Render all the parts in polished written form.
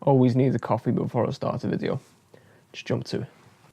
Always need a coffee before I start a video. Just jump to it.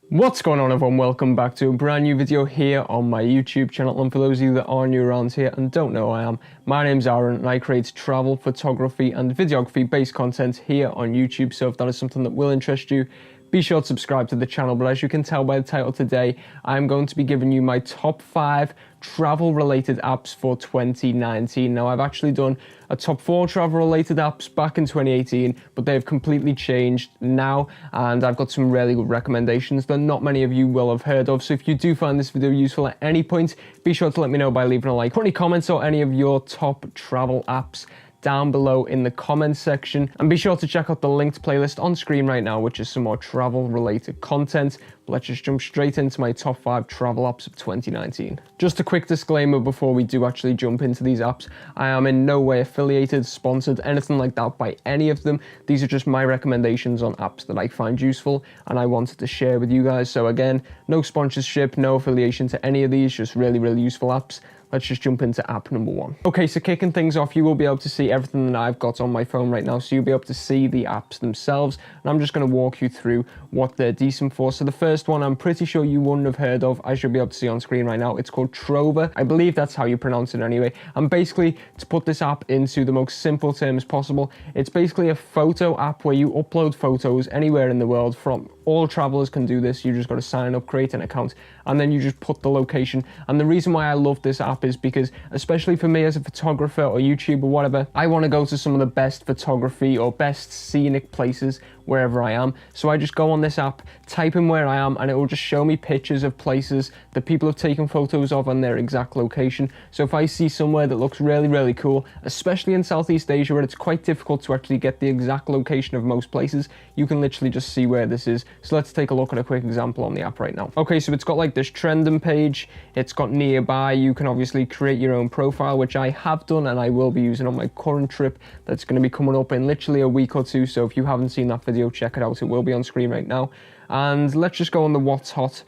What's going on, everyone? Welcome back to a brand new video here on my YouTube channel. And for those of you that are new around here and don't know who I am, my name's Aaron and I create travel, photography and videography based content here on YouTube. So if that is something that will interest you, be sure to subscribe to the channel. But as you can tell by the title today, I'm going to be giving you my top 5 travel related apps for 2019. Now, I've actually done a top 4 travel related apps back in 2018, but they've completely changed now, and I've got some really good recommendations that not many of you will have heard of. So if you do find this video useful at any point, be sure to let me know by leaving a like. Put any comments or any of your top travel apps down below in the comments section, and be sure to check out the linked playlist on screen right now, which is some more travel related content. But let's just jump straight into my top 5 travel apps of 2019. Just a quick disclaimer before we do actually jump into these apps: I am in no way affiliated, sponsored, anything like that by any of them. These are just my recommendations on apps that I find useful and I wanted to share with you guys. So again, no sponsorship, no affiliation to any of these, just really useful apps. Let's just jump into app number 1. Okay, so kicking things off, you will be able to see everything that I've got on my phone right now. So you'll be able to see the apps themselves, and I'm just going to walk you through what they're decent for. So the first one I'm pretty sure you wouldn't have heard of, as you'll be able to see on screen right now. It's called Trover. I believe that's how you pronounce it anyway. And basically, to put this app into the most simple terms possible, it's basically a photo app where you upload photos anywhere in the world from. All travelers can do this. You just got to sign up, create an account, and then you just put the location. And the reason why I love this app is because, especially for me as a photographer or YouTuber or whatever, I want to go to some of the best photography or best scenic places wherever I am. So I just go on this app, type in where I am, and it will just show me pictures of places that people have taken photos of and their exact location. So if I see somewhere that looks really cool, especially in Southeast Asia where it's quite difficult to actually get the exact location of most places, you can literally just see where this is. So let's take a look at a quick example on the app right now. Okay, so it's got like this trending page, it's got nearby, you can obviously create your own profile, which I have done and I will be using on my current trip that's going to be coming up in literally a week or two. So if you haven't seen that video, check it out, it will be on screen right now. And let's just go on the what's hot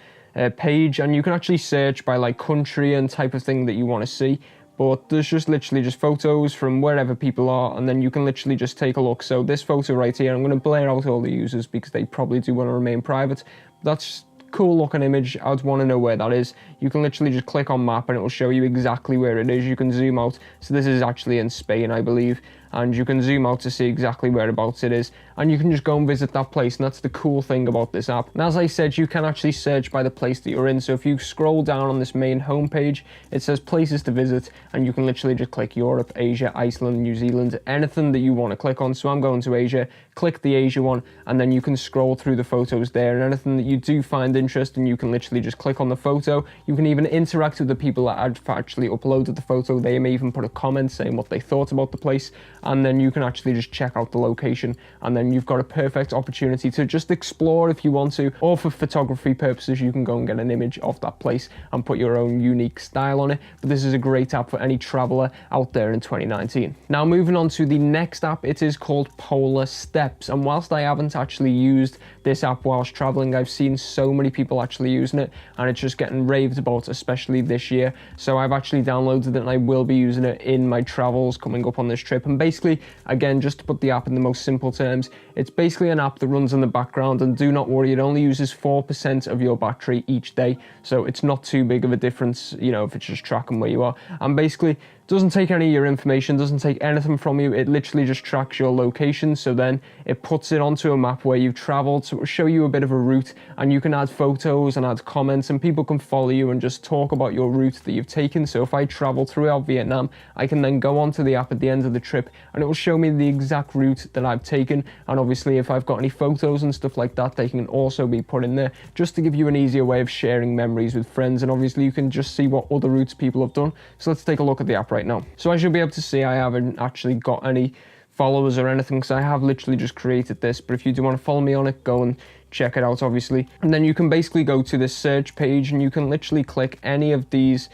page, and you can actually search by like country and type of thing that you want to see. But there's just literally just photos from wherever people are, and then you can literally just take a look. So this photo right here, I'm going to blur out all the users because they probably do want to remain private. That's cool looking image. I'd want to know where that is. You can literally just click on map and it will show you exactly where it is. You can zoom out. So this is actually in Spain, I believe, and you can zoom out to see exactly whereabouts it is, and you can just go and visit that place. And that's the cool thing about this app. And as I said, you can actually search by the place that you're in. So if you scroll down on this main homepage, it says places to visit, and you can literally just click Europe, Asia, Iceland, New Zealand, anything that you want to click on. So I'm going to Asia, click the Asia one, and then you can scroll through the photos there, and anything that you do find interesting, you can literally just click on the photo. You can even interact with the people that have actually uploaded the photo. They may even put a comment saying what they thought about the place, and then you can actually just check out the location, and then you've got a perfect opportunity to just explore if you want to, or for photography purposes, you can go and get an image of that place and put your own unique style on it. But this is a great app for any traveler out there in 2019. Now, moving on to the next app, it is called Polar Steps, and whilst I haven't actually used this app whilst traveling, I've seen so many people actually using it, and it's just getting raved about, especially this year. So I've actually downloaded it and I will be using it in my travels coming up on this trip. And basically, again, just to put the app in the most simple terms, it's basically an app that runs in the background, and do not worry, it only uses 4% of your battery each day, so it's not too big of a difference, you know, if it's just tracking where you are. And basically, doesn't take any of your information, doesn't take anything from you. It literally just tracks your location. So then it puts it onto a map where you've traveled, so it will show you a bit of a route, and you can add photos and add comments, and people can follow you and just talk about your route that you've taken. So if I travel throughout Vietnam, I can then go onto the app at the end of the trip and it will show me the exact route that I've taken. And obviously, if I've got any photos and stuff like that, they can also be put in there, just to give you an easier way of sharing memories with friends. And obviously you can just see what other routes people have done. So let's take a look at the app right now. So as you'll be able to see, I haven't actually got any followers or anything, because I have literally just created this. But if you do want to follow me on it, go and check it out, obviously. And then you can basically go to this search page and you can literally click any of these,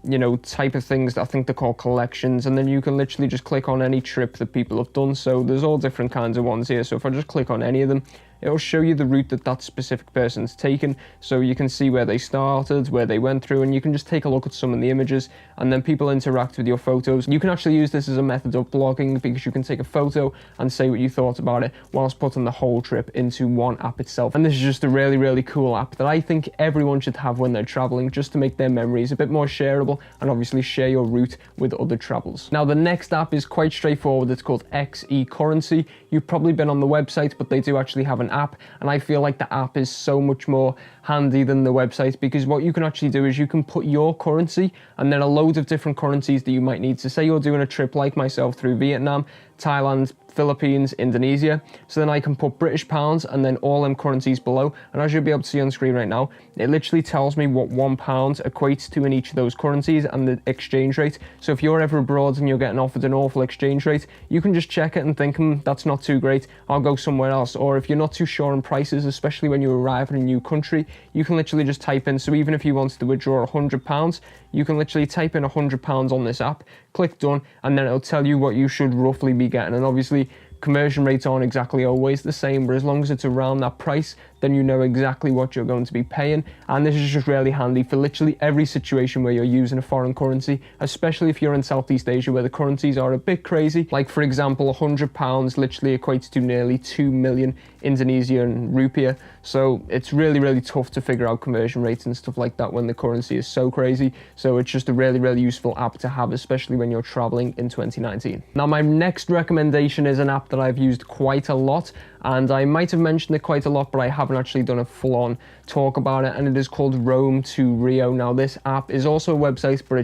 you know, type of things that I think they're called collections, and then you can literally just click on any trip that people have done. So there's all different kinds of ones here. So if I just click on any of them, it'll show you the route that that specific person's taken, so you can see where they started, where they went through, and you can just take a look at some of the images, and then people interact with your photos. You can actually use this as a method of blogging, because you can take a photo and say what you thought about it whilst putting the whole trip into one app itself. And this is just a really, really cool app that I think everyone should have when they're traveling, just to make their memories a bit more shareable and obviously share your route with other travels. Now, the next app is quite straightforward. It's called XE Currency. You've probably been on the website, but they do actually have an app, and I feel like the app is so much more handy than the website, because what you can actually do is you can put your currency and then a load of different currencies that you might need. So say you're doing a trip like myself through Vietnam, Thailand, Philippines, Indonesia, so then I can put British pounds and then all them currencies below, and as you'll be able to see on screen right now, it literally tells me what £1 equates to in each of those currencies and the exchange rate. So if you're ever abroad and you're getting offered an awful exchange rate, you can just check it and think, that's not too great, I'll go somewhere else. Or if you're not too sure on prices, especially when you arrive in a new country, you can literally just type in, so even if you wanted to withdraw £100, you can literally type in £100 on this app, click done, and then it'll tell you what you should roughly be getting. And obviously conversion rates aren't exactly always the same, but as long as it's around that price, then you know exactly what you're going to be paying. And this is just really handy for literally every situation where you're using a foreign currency, especially if you're in Southeast Asia where the currencies are a bit crazy. Like for example, £100 literally equates to nearly 2 million Indonesian rupiah. So it's really, really tough to figure out conversion rates and stuff like that when the currency is so crazy. So it's just a really, really useful app to have, especially when you're traveling in 2019. Now, my next recommendation is an app that I've used quite a lot, and I might have mentioned it quite a lot, but I haven't actually done a full-on talk about it, and it is called Rome to Rio. Now, this app is also a website, but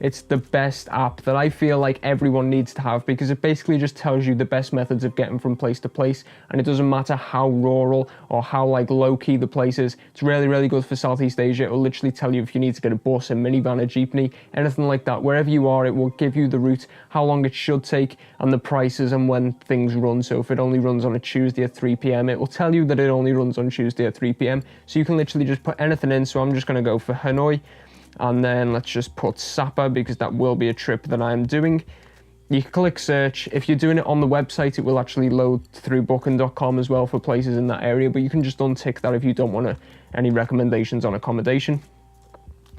it's the best app that I feel like everyone needs to have, because it basically just tells you the best methods of getting from place to place, and it doesn't matter how rural or how like low-key the place is. It's really, really good for Southeast Asia. It will literally tell you if you need to get a bus, a minivan, a jeepney, anything like that. Wherever you are, it will give you the route, how long it should take, and the prices and when things run. So if it only runs on a Tuesday at 3 p.m, it will tell you that it only runs on Tuesday at 3 p.m. So you can literally just put anything in. So I'm just going to go for Hanoi, and then let's just put Sapa, because that will be a trip that I'm doing. You can click search. If you're doing it on the website, it will actually load through booking.com as well for places in that area, but you can just untick that if you don't want any recommendations on accommodation.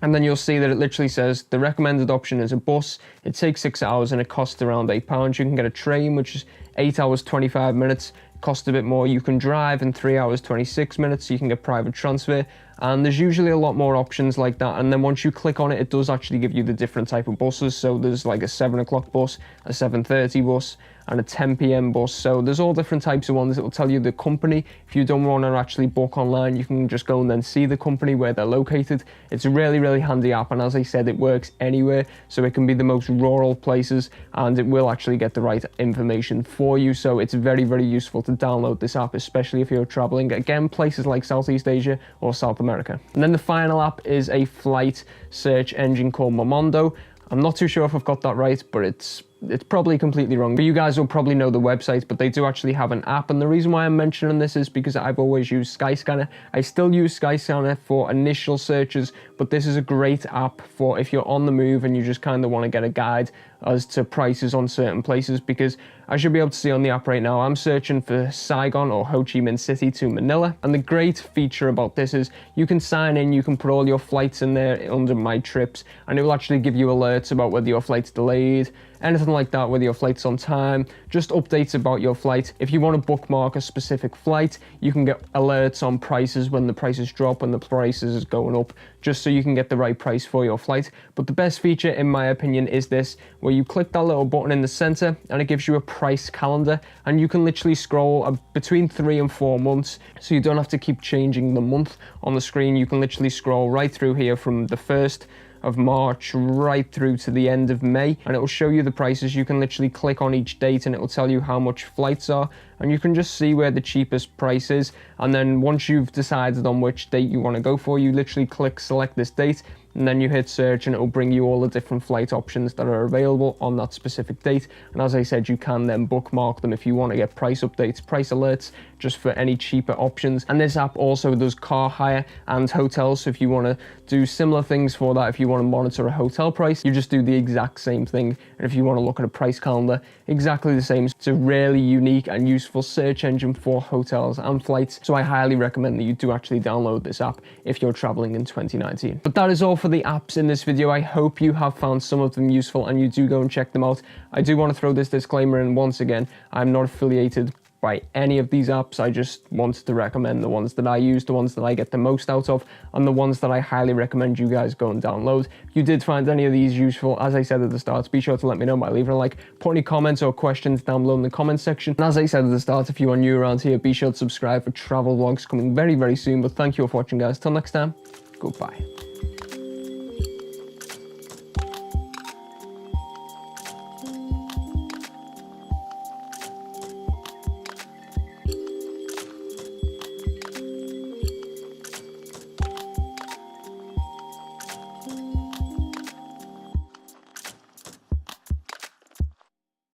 And then you'll see that it literally says the recommended option is a bus. It takes 6 hours and it costs around £8. You can get a train, which is 8 hours 25 minutes, costs a bit more. You can drive in 3 hours 26 minutes. You can get private transfer, and there's usually a lot more options like that. And then once you click on it, it does actually give you the different type of buses. So there's like a 7 o'clock bus, a 7:30 bus, and a 10 p.m. bus. So there's all different types of ones. It will tell you the company. If you don't want to actually book online, you can just go and then see the company where they're located. It's a really, really handy app, and as I said, it works anywhere. So it can be the most rural places, and it will actually get the right information for you. So it's very, very useful to download this app, especially if you're traveling, again, places like Southeast Asia or South America. And then the final app is a flight search engine called Comomondo. I'm not too sure if I've got that right, but it's probably completely wrong. But you guys will probably know the website, but they do actually have an app. And the reason why I'm mentioning this is because I've always used Skyscanner. I still use Skyscanner for initial searches, but this is a great app for if you're on the move and you just kind of want to get a guide as to prices on certain places, because as you'll be able to see on the app right now, I'm searching for Saigon or Ho Chi Minh City to Manila. And the great feature about this is you can sign in, you can put all your flights in there under My Trips, and it will actually give you alerts about whether your flight's delayed, anything like that, whether your flight's on time, just updates about your flight. If you want to bookmark a specific flight, you can get alerts on prices when the prices drop, when the prices is going up, just so you can get the right price for your flight. But the best feature, in my opinion, is this, where you click that little button in the center and it gives you a price calendar, and you can literally scroll between 3 and 4 months, so you don't have to keep changing the month on the screen. You can literally scroll right through here from the 1st of March right through to the end of May, and it will show you the prices. You can literally click on each date and it will tell you how much flights are, and you can just see where the cheapest price is. And then once you've decided on which date you want to go for, you literally click select this date, and then you hit search and it will bring you all the different flight options that are available on that specific date. And as I said, you can then bookmark them if you want to get price updates, price alerts, just for any cheaper options. And this app also does car hire and hotels, so if you want to do similar things for that, if you want to monitor a hotel price, you just do the exact same thing. And if you want to look at a price calendar, exactly the same. It's a really unique and useful search engine for hotels and flights, so I highly recommend that you do actually download this app if you're traveling in 2019. But that is all for the apps in this video. I hope you have found some of them useful and you do go and check them out. I do want to throw this disclaimer in once again. I'm not affiliated by any of these apps. I just wanted to recommend the ones that I use, the ones that I get the most out of, and the ones that I highly recommend you guys go and download. If you did find any of these useful, as I said at the start, be sure to let me know by leaving a like, put any comments or questions down below in the comment section. And as I said at the start, if you are new around here, be sure to subscribe for travel vlogs coming very, very soon. But thank you all for watching, guys. Till next time, goodbye.